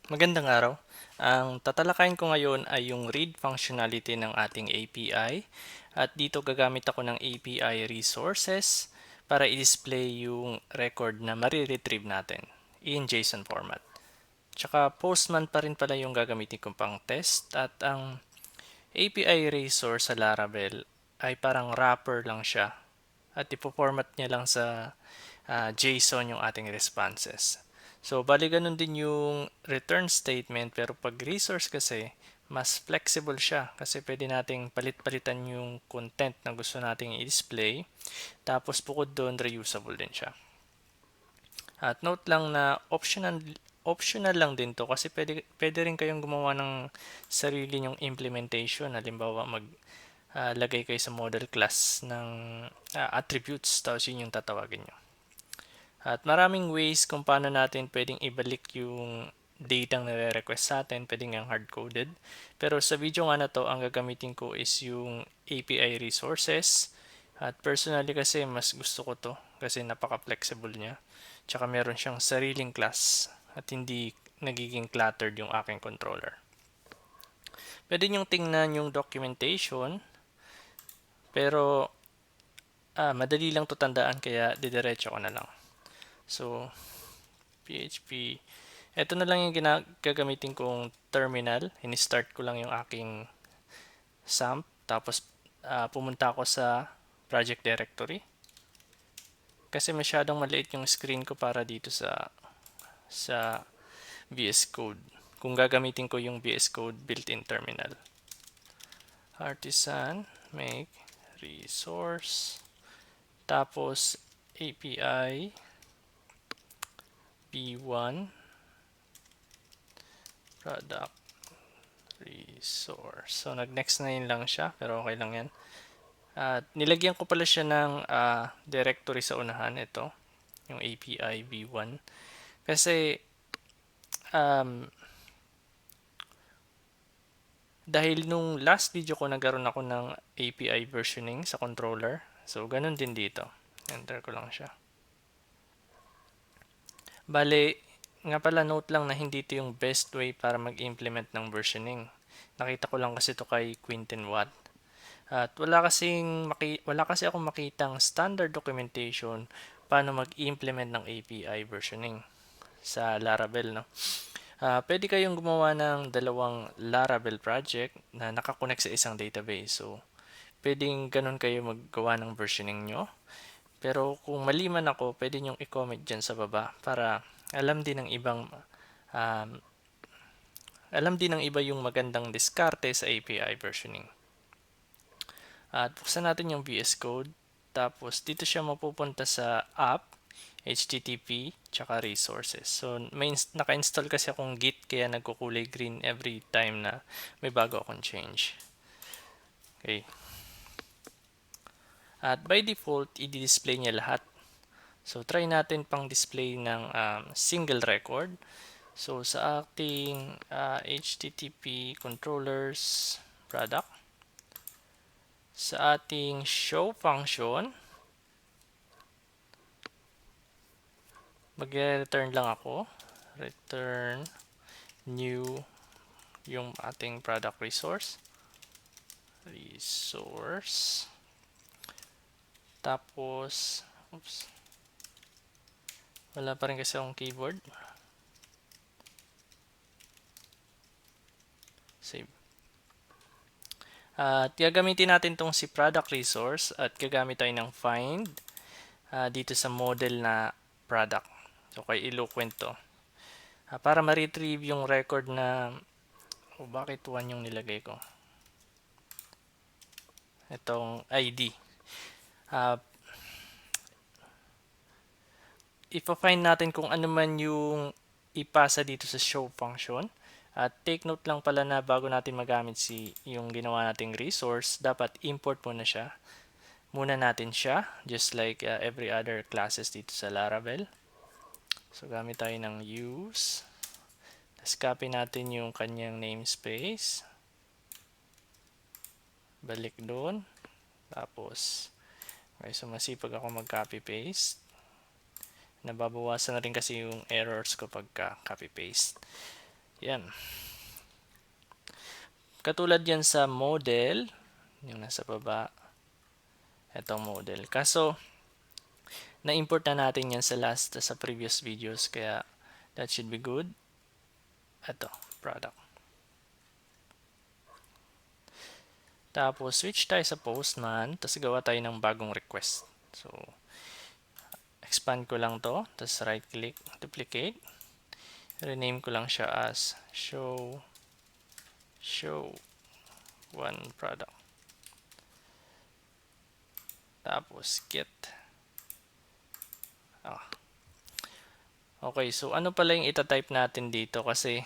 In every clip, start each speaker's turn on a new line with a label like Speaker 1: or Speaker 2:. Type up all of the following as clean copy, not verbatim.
Speaker 1: Magandang araw. Ang tatalakayin ko ngayon ay yung read functionality ng ating API at dito gagamit ako ng API resources para i-display yung record na mariretrieve natin in JSON format. Tsaka Postman pa rin pala yung gagamitin kong pang test at ang API resource sa Laravel ay parang wrapper lang siya at ipo-format niya lang sa JSON yung ating responses. So, bali ganun din yung return statement pero pag resource kasi, mas flexible siya kasi pwede nating palit-palitan yung content na gusto nating i-display tapos bukod doon, reusable din siya. At note lang na optional lang din to kasi pwede rin kayong gumawa ng sarili nyong implementation. Halimbawa, lagay kayo sa model class ng attributes tapos yun yung tatawagin nyo. At maraming ways kung paano natin pwedeng ibalik yung data na nire-request sa atin, pwedeng yung hard-coded. Pero sa video nga na to, ang gagamitin ko is yung API resources. At personally kasi mas gusto ko to kasi napaka-flexible niya. Tsaka meron siyang sariling class at hindi nagiging cluttered yung aking controller. Pwede nyo tingnan yung documentation pero madali lang to tandaan kaya didiretso ko na lang. So, PHP. Ito na lang yung gagamitin kong terminal. Ini-start ko lang yung aking SAMP. Tapos pumunta ako sa project directory. Kasi masyadong maliit yung screen ko para dito sa VS Code. Kung gagamitin ko yung VS Code built-in terminal. Artisan, make, resource, tapos API, B1, product, resource. So, nag-next na yun lang siya, pero okay lang yan. At nilagyan ko pala siya ng directory sa unahan, ito, yung API v1. Kasi, um, dahil nung last video ko, nagkaroon ako ng API versioning sa controller. So, ganun din dito. Enter ko lang siya. Bale, nga pala note lang na hindi ito yung best way para mag-implement ng versioning. Nakita ko lang kasi ito kay Quintin Watt. At wala kasi akong makitang standard documentation paano mag-implement ng API versioning sa Laravel, no? Pwede kayong gumawa ng dalawang Laravel project na nakakonect sa isang database. So, pwedeng ganun kayo maggawa ng versioning nyo. Pero kung mali man ako, pwede nyong i-comment dyan sa baba para alam din ng ibang um, alam din ng iba yung magandang diskarte sa API versioning. At buksan natin yung VS Code. Tapos dito siya mapupunta sa app, HTTP, tsaka resources. So naka-install kasi akong Git kaya nagkukulay green every time na may bago akong change. Okay. At by default, i-display niya lahat. So try natin pang display ng single record. So sa ating HTTP controllers product, sa ating show function, mag-return lang ako. Return new yung ating product resource. Resource. Tapos, oops. Wala pa rin kasi akong keyboard. Save. At gagamitin natin tong si product resource at gagamit tayo ng find dito sa model na product. So, kay Eloquent to. Para ma-retrieve yung record na bakit 1 yung nilagay ko? Itong ID. Ipa-find natin kung ano man yung ipasa dito sa show function. At take note lang pala na bago natin magamit yung ginawa nating resource, dapat import muna siya. Muna natin siya, just like every other classes dito sa Laravel. So, gamit tayo ng use. Tapos, copy natin yung kanyang namespace. Balik doon. Tapos, okay, so masipag ako mag-copy-paste. Nababawasan na rin kasi yung errors ko pagka copy-paste. yan. Katulad yan sa model, yung nasa baba, itong model. Kaso, na-import na natin yan sa previous videos, kaya that should be good. Ito, product. Tapos, switch tayo sa Postman, tapos gawa tayo ng bagong request. So, expand ko lang to, tapos right-click, duplicate. Rename ko lang siya as show one product. Tapos, get. Okay, so ano pala yung itatype natin dito kasi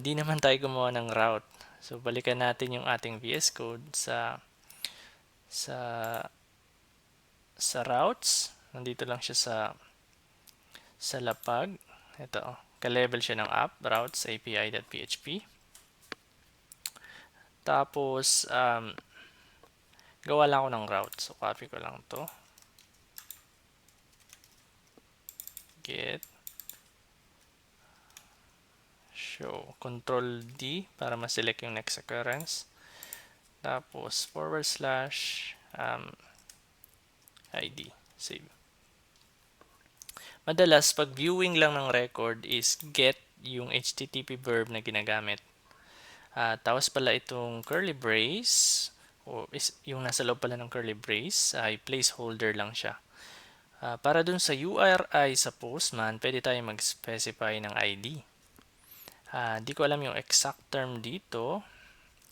Speaker 1: di naman tayo gumawa ng route. So, balikan natin yung ating VS Code sa routes. Nandito lang siya sa lapag. Ito, ka-level siya ng app, routes api.php. Tapos, gawa lang ako ng route. So, copy ko lang to. Get. Show. Control D para ma-select yung next occurrence. Tapos, /ID. Save. Madalas, pag viewing lang ng record is get yung HTTP verb na ginagamit. Tapos pala itong curly brace, o yung nasa loob pala ng curly brace, ay placeholder lang siya. Para dun sa URI sa Postman, pwede tayo mag-specify ng ID. Di ko alam yung exact term dito.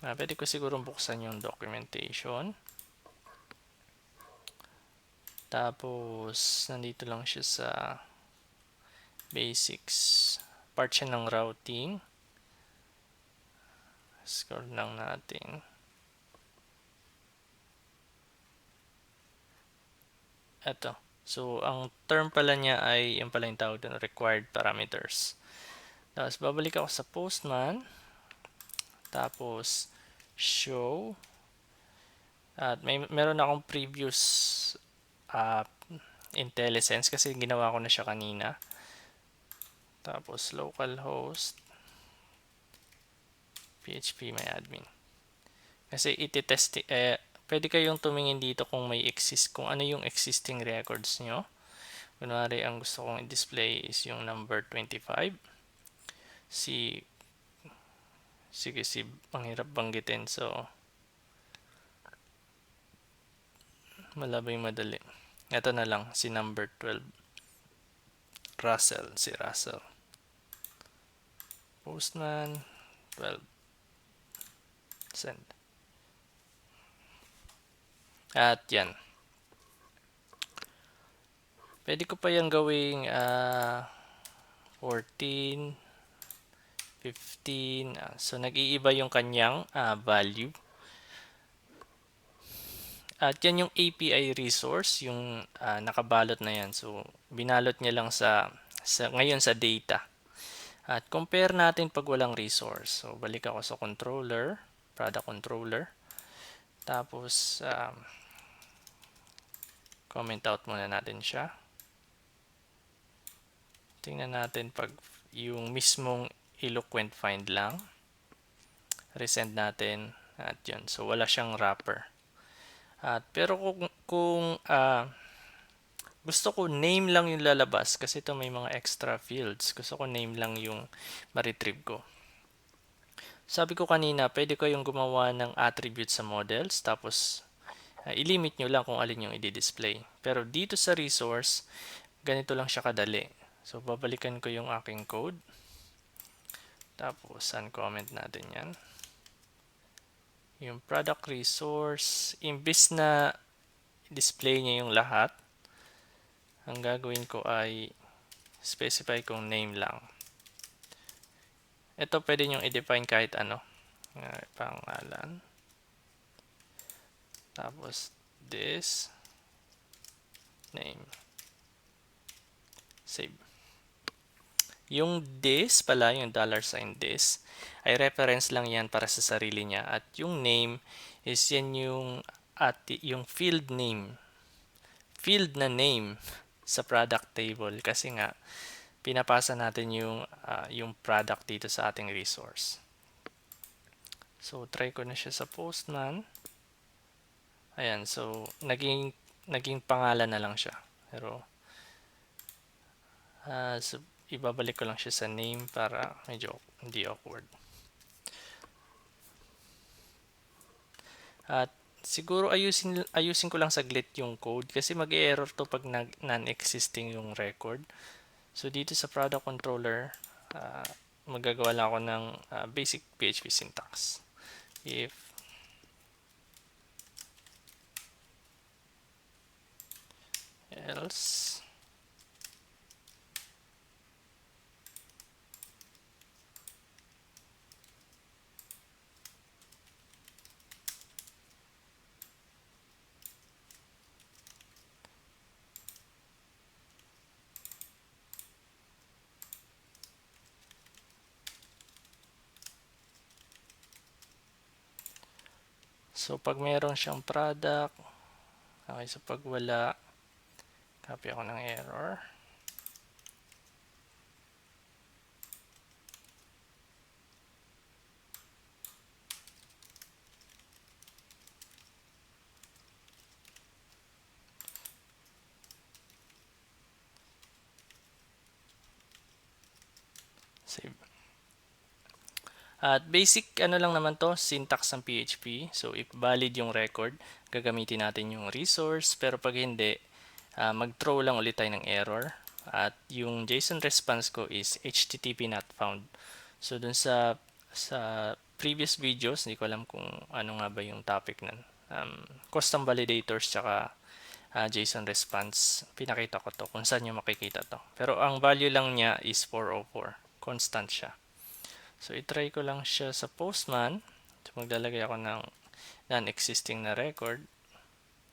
Speaker 1: Pwede ko siguro buksan yung documentation. Tapos, nandito lang siya sa basics. Part siya ng routing. Scroll lang natin. Ito. So, ang term pala niya ay, yung pala yung tawag doon, required parameters. Tapos, babalik ako sa Postman. Tapos, show. At meron akong previous IntelliSense kasi ginawa ko na siya kanina. Tapos, localhost PHP my admin. Kasi iti-test, pwede kayong tumingin dito kung kung ano yung existing records nyo. Kunwari, ang gusto kong i-display is yung number 25. Sige, ang hirap banggitin. So, malabay madali. Ito na lang, si number 12. Si Russell. Postman, 12. Send. At yan. Pwede ko pa yung gawing 14, 15. So, nag-iiba yung kanyang value. At yan yung API resource, yung nakabalot na yan. So, binalot niya lang ngayon sa data. At compare natin pag walang resource. So, balik ako sa controller, product controller. Tapos, comment out muna natin siya. Tingnan natin pag yung mismong eloquent find lang. Resend natin. At yun. So, wala siyang wrapper. Pero kung gusto ko name lang yung lalabas kasi ito may mga extra fields. Gusto ko name lang yung ma-retrieve ko. Sabi ko kanina, pwede kayong gumawa ng attribute sa models tapos ilimit nyo lang kung alin yung i-display. Pero dito sa resource, ganito lang siya kadali. So, babalikan ko yung aking code. Tapos, uncomment natin yan. Yung product resource, imbis na display niya yung lahat, ang gagawin ko ay specify kong name lang. Ito pwede nyo i-define kahit ano. Pangalan. Tapos, this name. Save. Yung this pala, yung $sign this, ay reference lang yan para sa sarili niya. At yung name is yan yung field name. Field na name sa product table. Kasi nga, pinapasa natin yung product dito sa ating resource. So, try ko na siya sa Postman. Ayan, so, naging pangalan na lang siya. Pero, so, ibabalik ko lang siya sa name para medyo hindi awkward. At siguro ayusin ko lang saglit yung code kasi mag-error to pag non-existing yung record. So dito sa product controller, magagawa lang ako ng basic PHP syntax. If else, so pag meron siyang product, okay, so pag wala, copy ako ng error. Save. At basic ano lang naman to, syntax ng PHP. So if valid yung record, gagamitin natin yung resource. Pero pag hindi, mag-throw lang ulit tayo ng error. At yung JSON response ko is HTTP not found. So dun sa previous videos, hindi ko alam kung ano nga ba yung topic nun. Custom validators tsaka JSON response. Pinakita ko to kung saan nyo makikita to. Pero ang value lang niya is 404. Constant siya. So, itry ko lang siya sa Postman. So, maglalagay ako ng non-existing na record.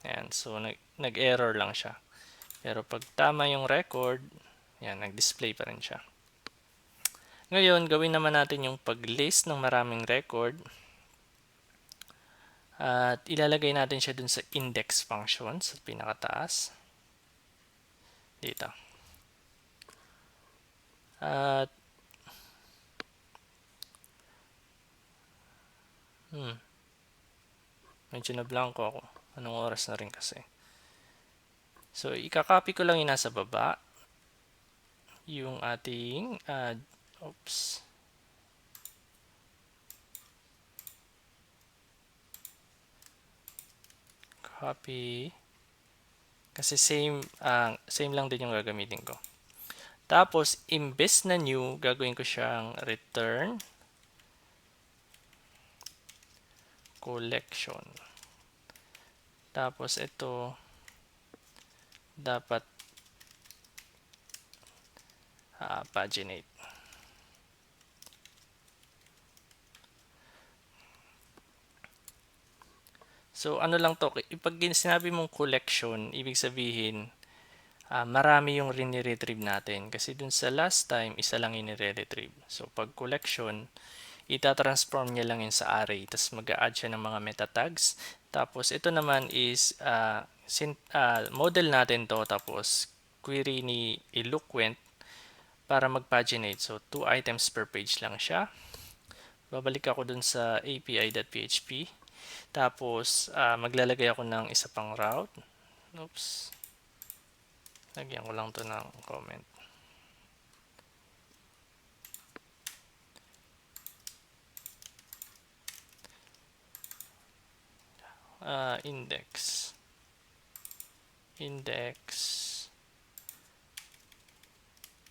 Speaker 1: Ayan. So, nag-error lang siya. Pero pag tama yung record, ayan, nag-display pa rin siya. Ngayon, gawin naman natin yung pag-list ng maraming record. At ilalagay natin siya dun sa index function sa pinakataas. Dito. At medyo na blanco ako. Anong oras na rin kasi. So, ikakopy ko lang yung nasa baba. Yung ating, oops. Copy. Kasi same lang din yung gagamitin ko. Tapos, imbes na new, gagawin ko siyang return collection. Tapos, ito, dapat paginate. So, ano lang to, pag sinabi mong collection, ibig sabihin, marami yung rini-retrieve natin. Kasi dun sa last time, isa lang yung nire-retrieve. So, pag collection, ita-transform niya lang yun sa array. Tapos mag-a-add siya ng mga meta tags. Tapos, ito naman is model natin to. Tapos, query ni Eloquent para mag-paginate. So, 2 items per page lang siya. Babalik ako dun sa api.php. Tapos, maglalagay ako ng isa pang route. Oops. Lagyan ko lang to ng comment. Index.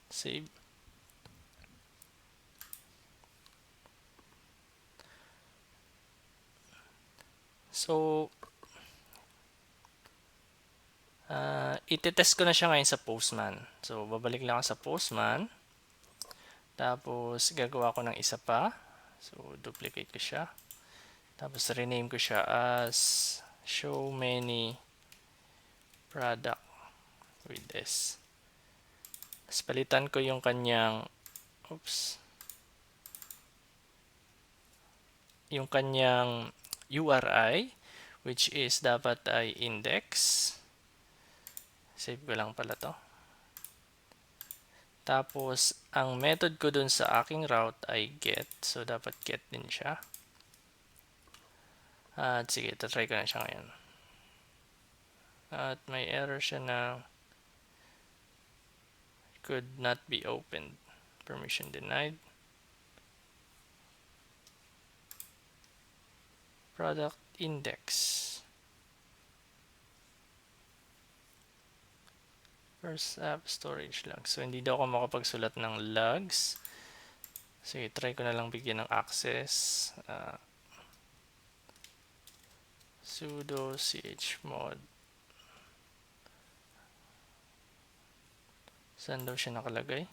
Speaker 1: Save. So, itetest ko na siya ngayon sa Postman. So, babalik lang ako sa Postman. Tapos, gagawa ko ng isa pa. So, duplicate ko siya. Tapos, rename ko siya as show many product with this. Tapos, palitan ko yung kanyang yung kanyang URI, which is dapat ay index. Save ko lang pala to. Tapos, ang method ko dun sa aking route ay get. So, dapat get din siya. At sige, try ko na siya ngayon. At may error siya na could not be opened. Permission denied. Product index. First app storage logs. So, hindi daw ako makapagsulat ng logs. Sige, try ko na lang bigyan ng access. Sudo chmod. Saan daw siya nakalagay?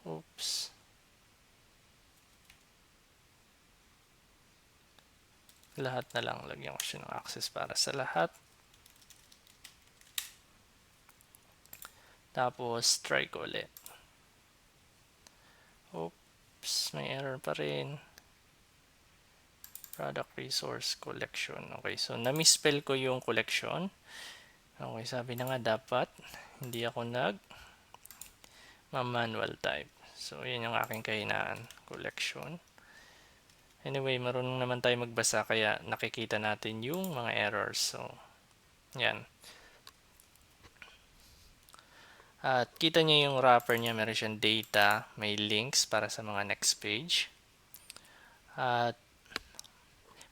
Speaker 1: Oops. Lahat na lang. Lagyan ko siya ng access para sa lahat. Tapos, try ko ulit. Oops. May error pa rin. Product resource collection. Okay, so na-misspell ko yung collection. Okay, sabi na nga dapat hindi ako manual type. So, yun yung aking kahinaan. Collection. Anyway, marunong naman tayo magbasa kaya nakikita natin yung mga errors. So, yan. At kita nyo yung wrapper niya, meron siyang data, may links para sa mga next page. At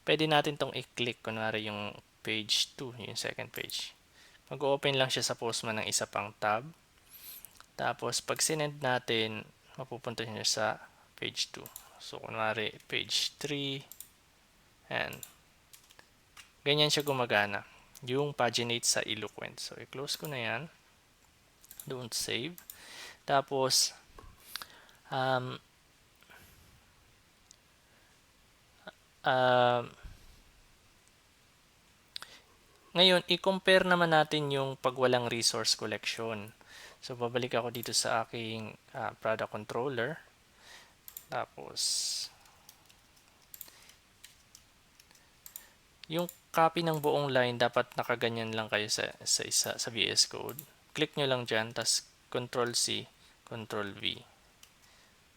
Speaker 1: pwede natin tong i-click, kunwari yung page 2, yung second page. Mag-open lang siya sa Postman ng isa pang tab. Tapos, pag sinend natin, mapupunta niya sa page 2. So, kunwari, page 3, and ganyan siya gumagana. Yung paginate sa Eloquent. So, i-close ko na yan. Don't save. Tapos, ngayon, i-compare naman natin yung pagwalang resource collection. So, babalik ako dito sa aking product controller. Tapos, yung copy ng buong line, dapat nakaganyan lang kayo sa VS Code. Click nyo lang dyan, tas Control C, Control V.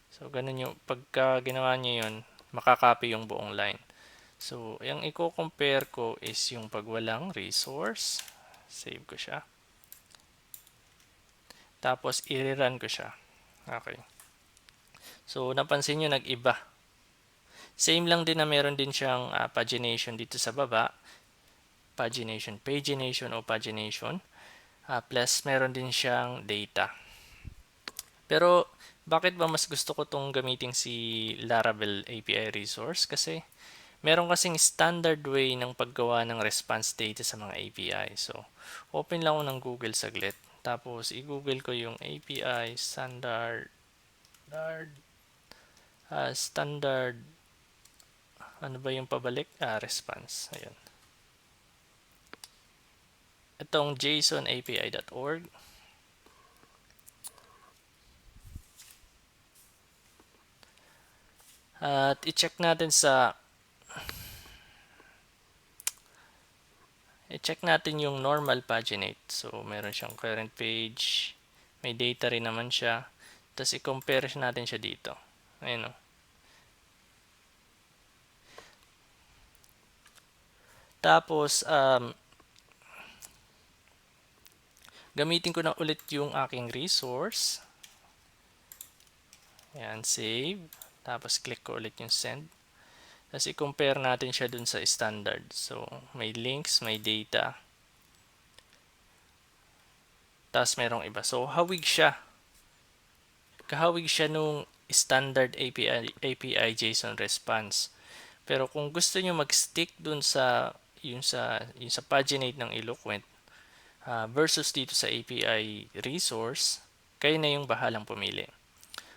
Speaker 1: So, ganun yung, pagka ginawa nyo yun, makakopy yung buong line. So, yung i-compare ko is yung pagwalang resource. Save ko siya. Tapos, i-rerun ko siya. Okay. So, napansin nyo, nag-iba. Same lang din na meron din siyang pagination dito sa baba. Pagination o pagination. Plus, meron din siyang data. Pero, bakit ba mas gusto ko itong gamitin si Laravel API resource? Kasi, meron kasing standard way ng paggawa ng response data sa mga API. So, open lang ako ng Google saglit. Tapos, i-google ko yung API standard ano ba yung pabalik? Response. Ayan. Itong jasonapi.org. At i-check natin yung normal paginate. So, meron siyang current page. May data rin naman siya. Tapos, i-compare natin siya dito. Ayun o. Tapos, gamitin ko na ulit yung aking resource. Ayan, save. Tapos, click ko ulit yung send. Tapos, i-compare natin siya dun sa standard. So, may links, may data. Tapos, merong iba. So, hawig siya. Kahawig siya nung standard API JSON response. Pero kung gusto nyo mag-stick dun sa yung sa paginate ng Eloquent versus dito sa API resource, kayo na yung bahalang pumili.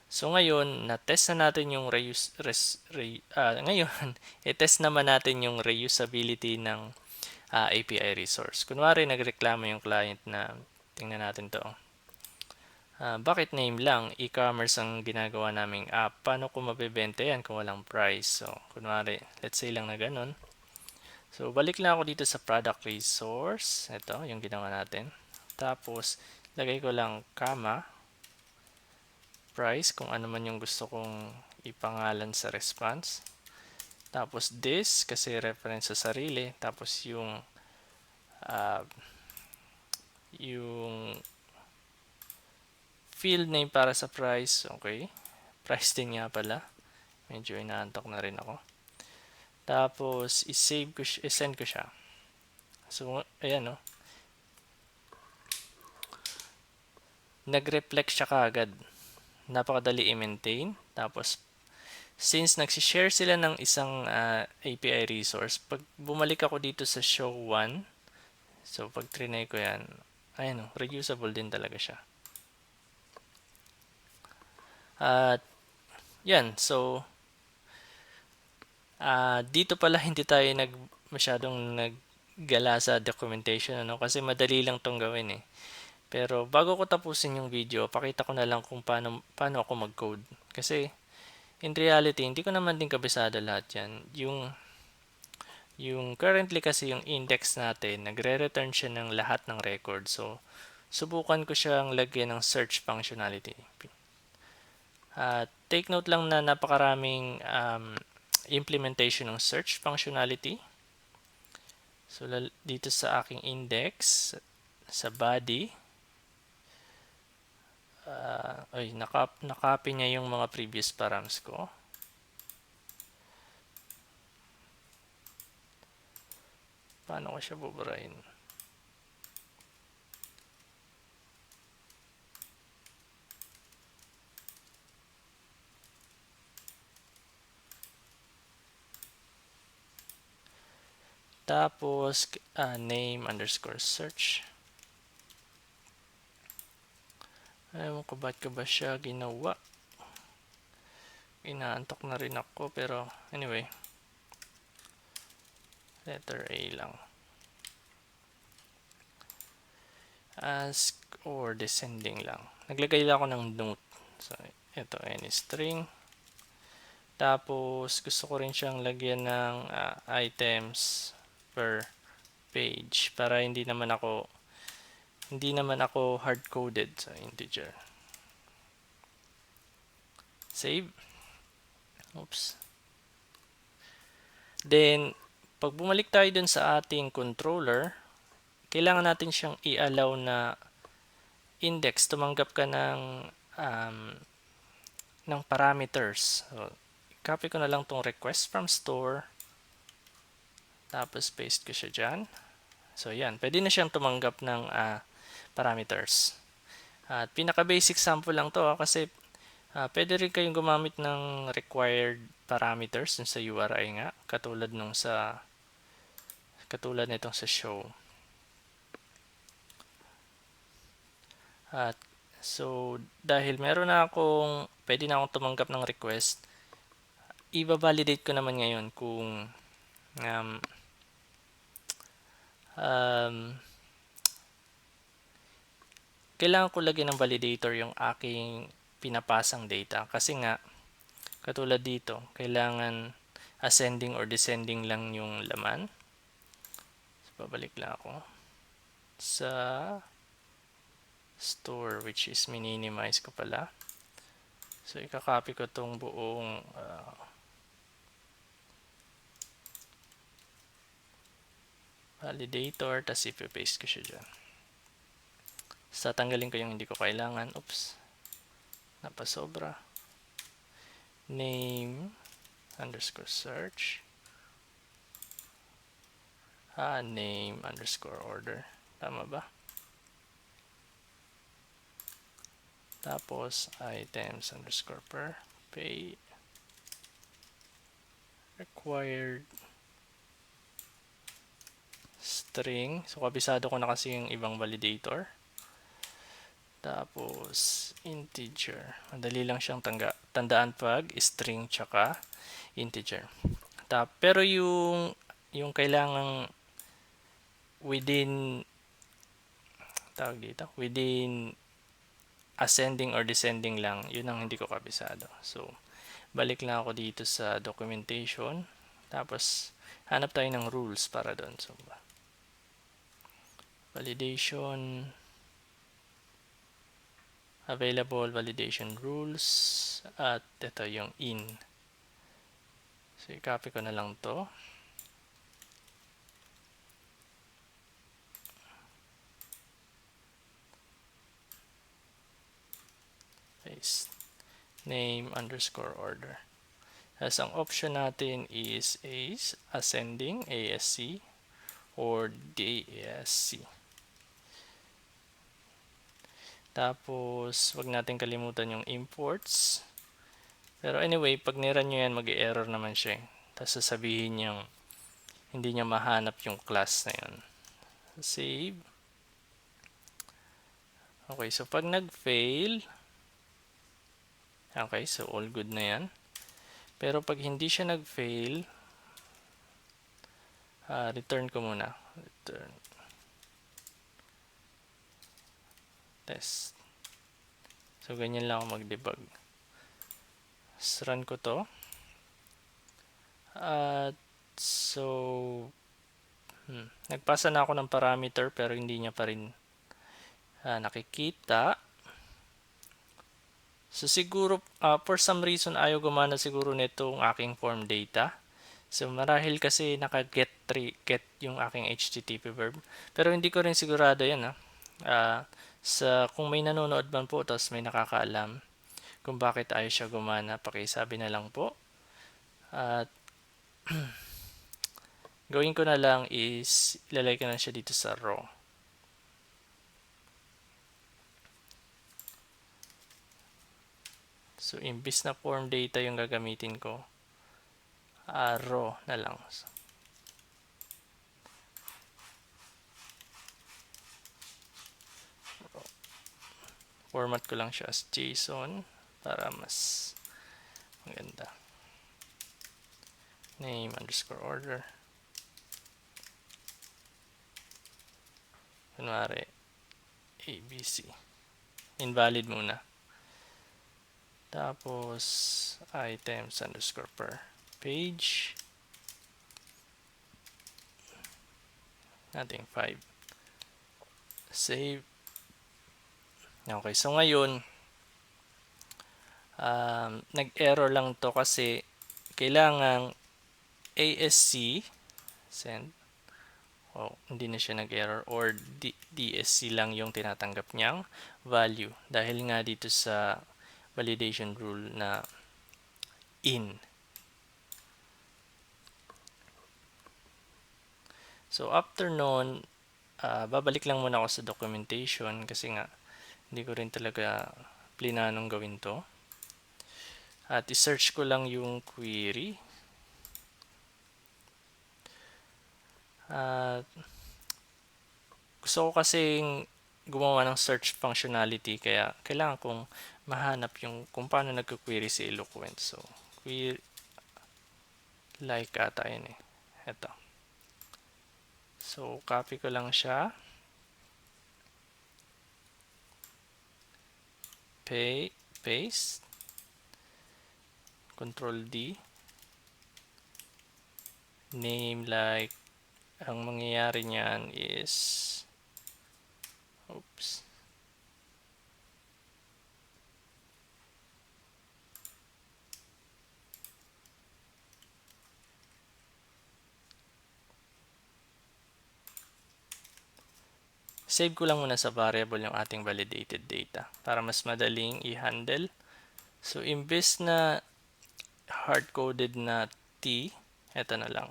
Speaker 1: So ngayon, na-test na natin yung ngayon, i-test naman natin yung reusability ng API resource. Kunwari, nagreklamo yung client na, tingnan natin to. Bakit name lang? E-commerce ang ginagawa naming app. Paano ko mabebenta yan kung walang price? So, kunwari, let's say lang na ganun. So, balik lang ako dito sa product resource. Ito, yung ginawa natin. Tapos, lagay ko lang comma, price, kung ano man yung gusto kong ipangalan sa response. Tapos this, kasi reference sa sarili. Tapos uh, yung field name para sa price. Okay. Price din nga pala. Medyo inaantok na rin ako. Tapos, i-save ko, i-send ko siya. So, ayan no. Nag-reflect siya kaagad. Napakadali i-maintain. Tapos, since nagsishare sila ng isang API resource, pag bumalik ako dito sa show 1, so pag trinay ko yan, ayan no, reusable din talaga siya. At, yan. So, dito pala hindi tayo masyadong naggala sa documentation, ano? Kasi madali lang tong gawin eh. Pero bago ko tapusin yung video, pakita ko na lang kung paano ako mag-code. Kasi in reality, hindi ko naman din kabisado lahat yan. Yung currently kasi yung index natin, nagre-return siya ng lahat ng record. So, subukan ko siyang lagyan ng search functionality. Take note lang na napakaraming implementation ng search functionality. So, dito sa aking index, sa body, nakopy niya yung mga previous params ko. Paano ko siya buburahin? Tapos, name underscore search. Ewan ko ba't ko ba siya ginawa. Inaantok na rin ako, pero anyway. Letter A lang. Ask or descending lang. Naglagay lang ako ng note. So, ito, any string. Tapos, gusto ko rin siyang lagyan ng items per page para hindi naman ako hard-coded sa integer. Save. Oops. Then, pag bumalik tayo dun sa ating controller, kailangan natin siyang i-allow na index. Tumanggap ka ng parameters. So, copy ko na lang tong request from store. Tapos, paste ko siya dyan. So, yan. Pwede na siyang tumanggap ng parameters. At pinaka-basic sample lang to kasi pwede rin kayong gumamit ng required parameters dun sa URI nga. Katulad nitong sa show. At so, dahil meron na pwede na akong tumanggap ng request, i-validate ko naman ngayon kung kailangan ko lagyan ng validator yung aking pinapasang data. Kasi nga, katulad dito, kailangan ascending or descending lang yung laman. So, babalik lang ako sa store, which is minimize ko pala. So, ikakopy ko tong buong validator, tas ipipaste ko siya dyan. So, tanggalin ko yung hindi ko kailangan. Oops. Napasobra. Name underscore search. Name underscore order. Tama ba? Tapos, items underscore per pay. Required string. So, kabisado ko na kasi yung ibang validator. Tapos, integer. Madali lang siyang tandaan pag string tsaka integer. Pero yung kailangang within ascending or descending lang, yun ang hindi ko kabisado. So, balik lang ako dito sa documentation. Tapos, hanap tayo ng rules para doon. So, validation, available validation rules, at ito yung in. So, i-copy ko na lang to. Paste. Name underscore order. As ang option natin is ascending, ASC, or DASC. Tapos, wag natin kalimutan yung imports. Pero anyway, pag nirun nyo yan, mag-error naman siya. Tapos sasabihin niyang hindi niya mahanap yung class na yun. Save. Okay, so pag nag-fail, okay, so all good na yan. Pero pag hindi siya nag-fail, return ko muna. Return. Test. So, ganyan lang ako mag-debug. Run ko to. At so, nagpasa na ako ng parameter pero hindi niya pa rin nakikita. So, siguro, for some reason, ayaw gumana siguro nitong aking form data. So, marahil kasi naka-get yung aking HTTP verb. Pero hindi ko rin sigurado yan. Kung may nanonood man po, tapos may nakakaalam kung bakit ayaw siya gumana, pakisabi na lang po. At gawin ko na lang is ilalagay ko na siya dito sa raw. So, imbis na form data yung gagamitin ko, raw na lang. Format ko lang siya as JSON para mas maganda. Name underscore order. Kunwari, ABC. Invalid muna. Tapos, items underscore per page. Nating 5. Save. Okay, so ngayon, nag-error lang to kasi kailangan ASC send. Hindi na siya nag-error, or DSC lang yung tinatanggap niyang value dahil nga dito sa validation rule na in. So after nun, babalik lang muna ako sa documentation kasi nga hindi ko rin talaga plinanong gawin to. At i-search ko lang yung query. At gusto ko kasing gumawa ng search functionality kaya kailangan kong mahanap yung kung paano nagko-query si Eloquent. So, query like ata yun eh. Ito. So, copy ko lang siya. Paste. Control D. Name like, ang mangyayari niyan is, oops. Save ko lang muna sa variable yung ating validated data para mas madaling i-handle. So, imbes na hard-coded na T, eto na lang.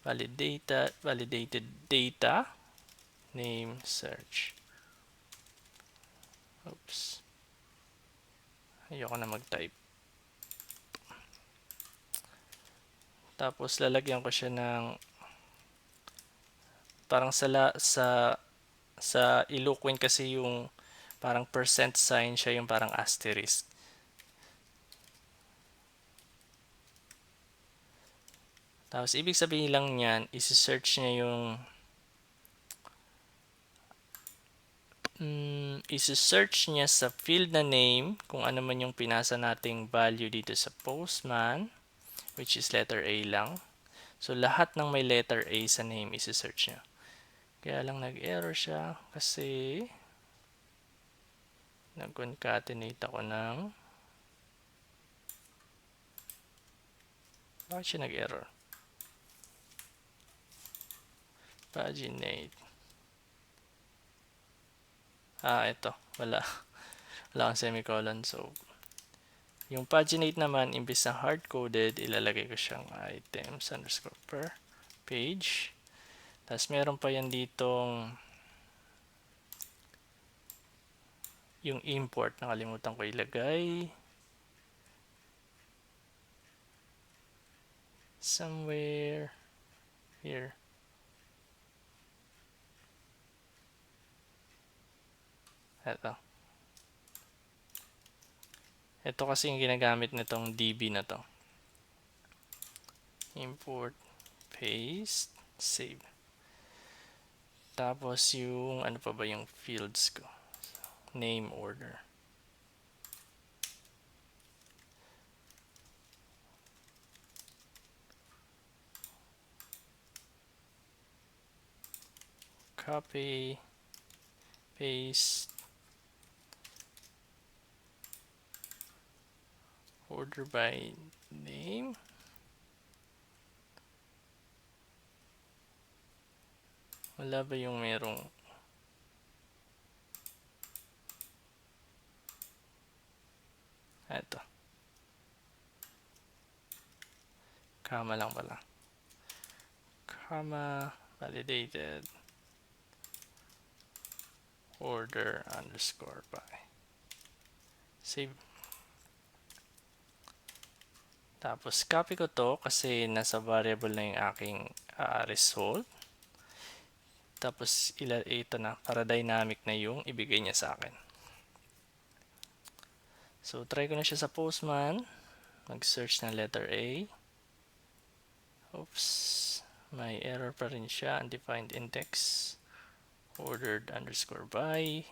Speaker 1: Validated data, name, search. Oops. Ayoko na mag-type. Tapos, lalagyan ko siya ng parang sa Eloquent kasi yung parang percent sign siya, yung parang asterisk. Tapos, ibig sabihin lang niyan, isi-search niya yung isi-search niya sa field na name kung ano man yung pinasa nating value dito sa postman, which is letter A lang. So, lahat ng may letter A sa name isi-search niya. Kaya lang nag-error siya kasi nag-concatenate ako ng... Bakit siya nag-error? Paginate. Ito. Wala. Wala akong semicolon. So, yung paginate naman, imbis na hard-coded, ilalagay ko siyang items underscore per page. Tapos, meron pa yan ditong yung import. Nakalimutan ko ilagay. Somewhere here. Ito kasi yung ginagamit nitong DB na to. Import, paste, save. Tapos yung ano pa ba yung fields ko? Name order. Copy, paste, order by name. Wala ba yung merong ito. Comma lang pala. Comma, validated, order underscore by. Save. Tapos, copy ko to kasi nasa variable na yung aking result. Tapos, ito na, para dynamic na yung ibigay niya sa akin. So, try ko na siya sa Postman. Mag-search ng letter A. Oops. May error pa rin siya. Undefined index. Ordered underscore by.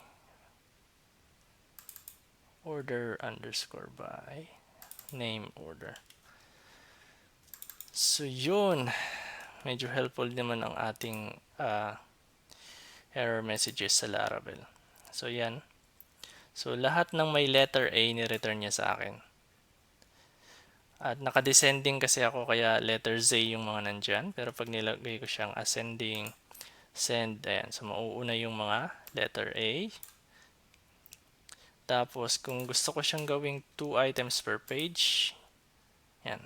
Speaker 1: Order underscore by. Name order. So, yun. Medyo helpful naman ang ating error messages sa Laravel. So, yan. So, lahat ng may letter A ni-return niya sa akin. At naka-descending kasi ako kaya letter Z yung mga nandyan. Pero pag nilagay ko siyang ascending, send, ayan. So, mauuna yung mga letter A. Tapos, kung gusto ko siyang gawing 2 items per page, yan.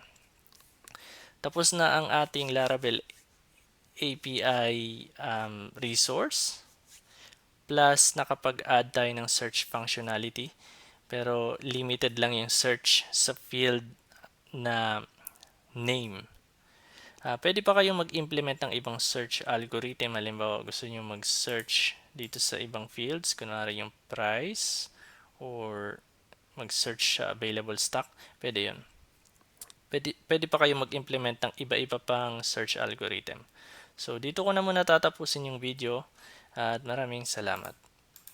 Speaker 1: Tapos na ang ating Laravel API resource. Plus, nakapag-add tayo ng search functionality. Pero, limited lang yung search sa field na name. Pwede pa kayong mag-implement ng ibang search algorithm. Halimbawa, gusto nyo mag-search dito sa ibang fields. Kunwari yung price or mag-search sa available stock. Pwede yun. Pwede pa kayong mag-implement ng iba-iba pang search algorithm. So, dito ko na muna tatapusin yung video at maraming salamat.